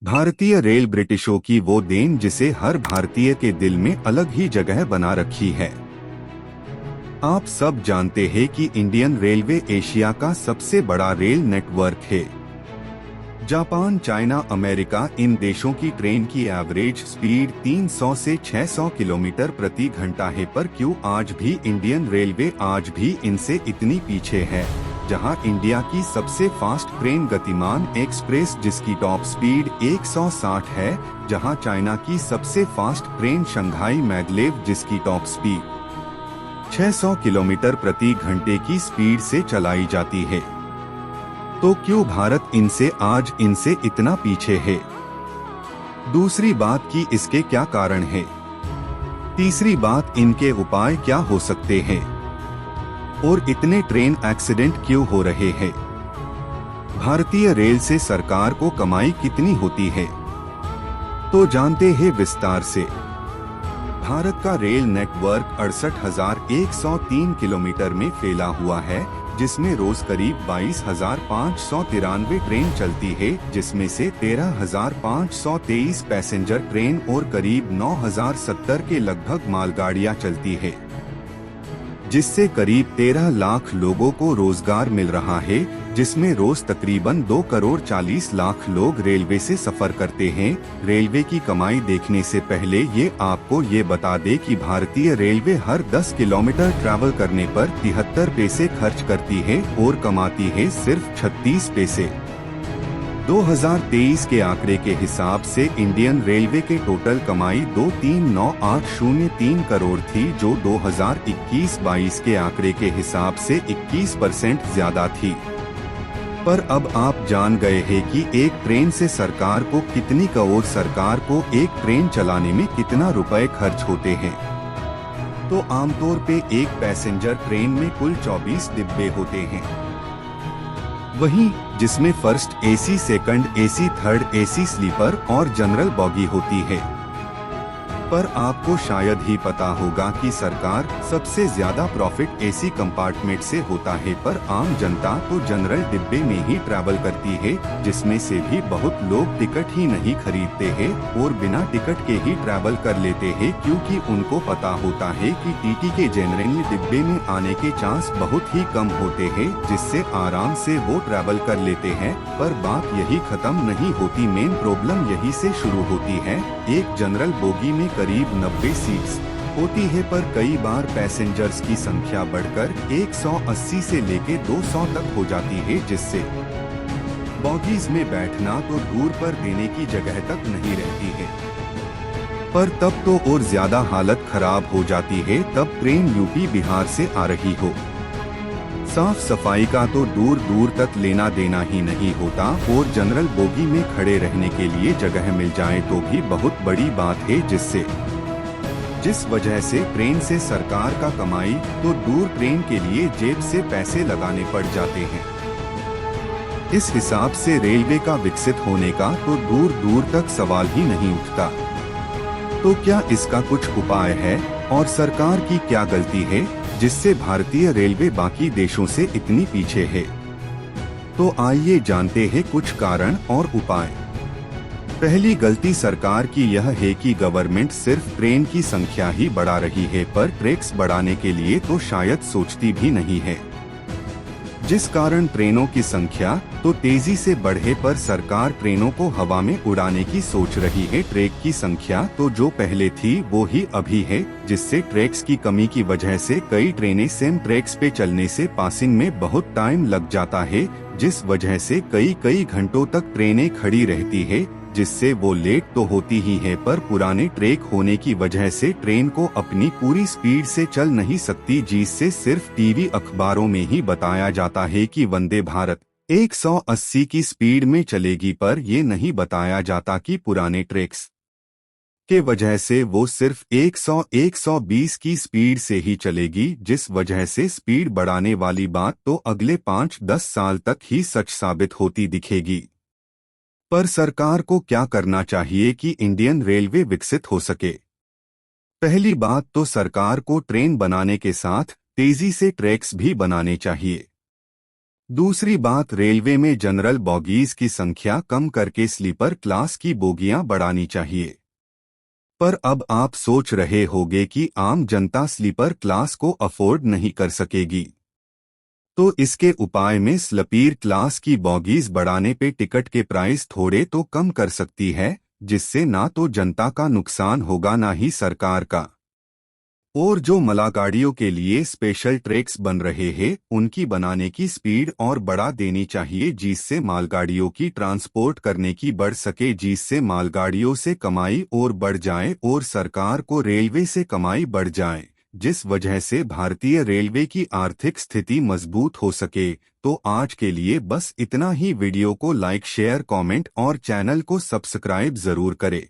भारतीय रेल ब्रिटिशों की वो देन जिसे हर भारतीय के दिल में अलग ही जगह बना रखी है। आप सब जानते हैं कि इंडियन रेलवे एशिया का सबसे बड़ा रेल नेटवर्क है। जापान, चाइना, अमेरिका इन देशों की ट्रेन की एवरेज स्पीड 300 से 600 किलोमीटर प्रति घंटा है, पर क्यों आज भी इंडियन रेलवे आज भी इनसे इतनी पीछे है। जहां इंडिया की सबसे फास्ट ट्रेन गतिमान एक्सप्रेस जिसकी टॉप स्पीड 160 है, जहां चाइना की सबसे फास्ट ट्रेन शंघाई मैगलेव जिसकी टॉप स्पीड 600 किलोमीटर प्रति घंटे की स्पीड से चलाई जाती है। तो क्यों भारत इनसे इतना पीछे है। दूसरी बात कि इसके क्या कारण है। तीसरी बात, इनके उपाय क्या हो सकते हैं और इतने ट्रेन एक्सीडेंट क्यों हो रहे हैं। भारतीय रेल से सरकार को कमाई कितनी होती है, तो जानते हैं विस्तार से। भारत का रेल नेटवर्क 68,103 किलोमीटर में फैला हुआ है, जिसमें रोज करीब 22,593 ट्रेन चलती है, जिसमें से 13,523 पैसेंजर ट्रेन और करीब 9,070 के लगभग मालगाड़ियां चलती है, जिससे करीब 13 लाख लोगों को रोजगार मिल रहा है, जिसमें रोज तकरीबन 2 करोड़ 40 लाख लोग रेलवे से सफर करते हैं। रेलवे की कमाई देखने से पहले ये आपको ये बता दे कि भारतीय रेलवे हर 10 किलोमीटर ट्रैवल करने पर 73 पैसे खर्च करती है और कमाती है सिर्फ 36 पैसे। 2023 के आंकड़े के हिसाब से इंडियन रेलवे के टोटल कमाई 239,803 करोड़ थी, जो 2021-22 के आंकड़े के हिसाब से 21% ज्यादा थी। पर अब आप जान गए हैं कि एक ट्रेन से सरकार को कितनी करोड़, सरकार को एक ट्रेन चलाने में कितना रुपए खर्च होते हैं। तो आमतौर पे एक पैसेंजर ट्रेन में कुल 24 डिब्बे होते हैं, वहीं जिसमें first AC, second AC, third AC, sleeper और जनरल बॉगी होती है। पर आपको शायद ही पता होगा कि सरकार सबसे ज्यादा प्रॉफिट एसी कंपार्टमेंट से होता है, पर आम जनता तो जनरल डिब्बे में ही ट्रैवल करती है, जिसमें से भी बहुत लोग टिकट ही नहीं खरीदते हैं और बिना टिकट के ही ट्रैवल कर लेते हैं, क्योंकि उनको पता होता है कि टीटी के जनरल डिब्बे में आने के चांस बहुत ही कम होते हैं, जिससे आराम से वो ट्रैवल कर लेते हैं। पर बात यही खत्म नहीं होती, मेन प्रॉब्लम यही से शुरू होती है। एक जनरल बोगी में करीब 90 सीट्स होती है, पर कई बार पैसेंजर्स की संख्या बढ़कर 180 से लेके 200 तक हो जाती है, जिससे बॉगीज में बैठना तो दूर पर देने की जगह तक नहीं रहती है। पर तब तो और ज्यादा हालत खराब हो जाती है, तब ट्रेन यूपी बिहार से आ रही हो। साफ सफाई का तो दूर दूर तक लेना देना ही नहीं होता, और जनरल बोगी में खड़े रहने के लिए जगह मिल जाए तो भी बहुत बड़ी बात है, जिस वजह से ट्रेन से सरकार का कमाई तो दूर, ट्रेन के लिए जेब से पैसे लगाने पड़ जाते हैं। इस हिसाब से रेलवे का विकसित होने का तो दूर दूर तक सवाल ही नहीं उठता। तो क्या इसका कुछ उपाय है और सरकार की क्या गलती है जिससे भारतीय रेलवे बाकी देशों से इतनी पीछे है। तो आइए जानते हैं कुछ कारण और उपाय। पहली गलती सरकार की यह है कि गवर्नमेंट सिर्फ ट्रेन की संख्या ही बढ़ा रही है, पर ट्रैक्स बढ़ाने के लिए तो शायद सोचती भी नहीं है, जिस कारण ट्रेनों की संख्या तो तेजी से बढ़े, पर सरकार ट्रेनों को हवा में उड़ाने की सोच रही है। ट्रैक की संख्या तो जो पहले थी वो ही अभी है, जिससे ट्रैक्स की कमी की वजह से कई ट्रेनें सेम ट्रैक्स पे चलने से पासिंग में बहुत टाइम लग जाता है, जिस वजह से कई घंटों तक ट्रेनें खड़ी रहती है, जिससे वो लेट तो होती ही है, पर पुराने ट्रैक होने की वजह से ट्रेन को अपनी पूरी स्पीड से चल नहीं सकती, जिससे सिर्फ टीवी अखबारों में ही बताया जाता है कि वंदे भारत 180 की स्पीड में चलेगी, पर ये नहीं बताया जाता कि पुराने ट्रैक्स के वजह से वो सिर्फ 100-120 की स्पीड से ही चलेगी, जिस वजह से स्पीड बढ़ाने वाली बात तो अगले 5-10 साल तक ही सच साबित होती दिखेगी। पर सरकार को क्या करना चाहिए कि इंडियन रेलवे विकसित हो सके। पहली बात तो सरकार को ट्रेन बनाने के साथ तेजी से ट्रैक्स भी बनाने चाहिए। दूसरी बात, रेलवे में जनरल बॉगीज की संख्या कम करके स्लीपर क्लास की बोगियां बढ़ानी चाहिए। पर अब आप सोच रहे होंगे कि आम जनता स्लीपर क्लास को अफोर्ड नहीं कर सकेगी। तो इसके उपाय में स्लीपर क्लास की बॉगीज बढ़ाने पे टिकट के प्राइस थोड़े तो कम कर सकती है, जिससे ना तो जनता का नुकसान होगा ना ही सरकार का। और जो मालगाड़ियों के लिए स्पेशल ट्रैक्स बन रहे हैं, उनकी बनाने की स्पीड और बढ़ा देनी चाहिए, जिससे मालगाड़ियों की ट्रांसपोर्ट करने की बढ़ सके, जिससे मालगाड़ियों से कमाई और बढ़ जाए और सरकार को रेलवे से कमाई बढ़ जाए, जिस वजह से भारतीय रेलवे की आर्थिक स्थिति मजबूत हो सके। तो आज के लिए बस इतना ही। वीडियो को लाइक, शेयर, कमेंट और चैनल को सब्सक्राइब जरूर करें।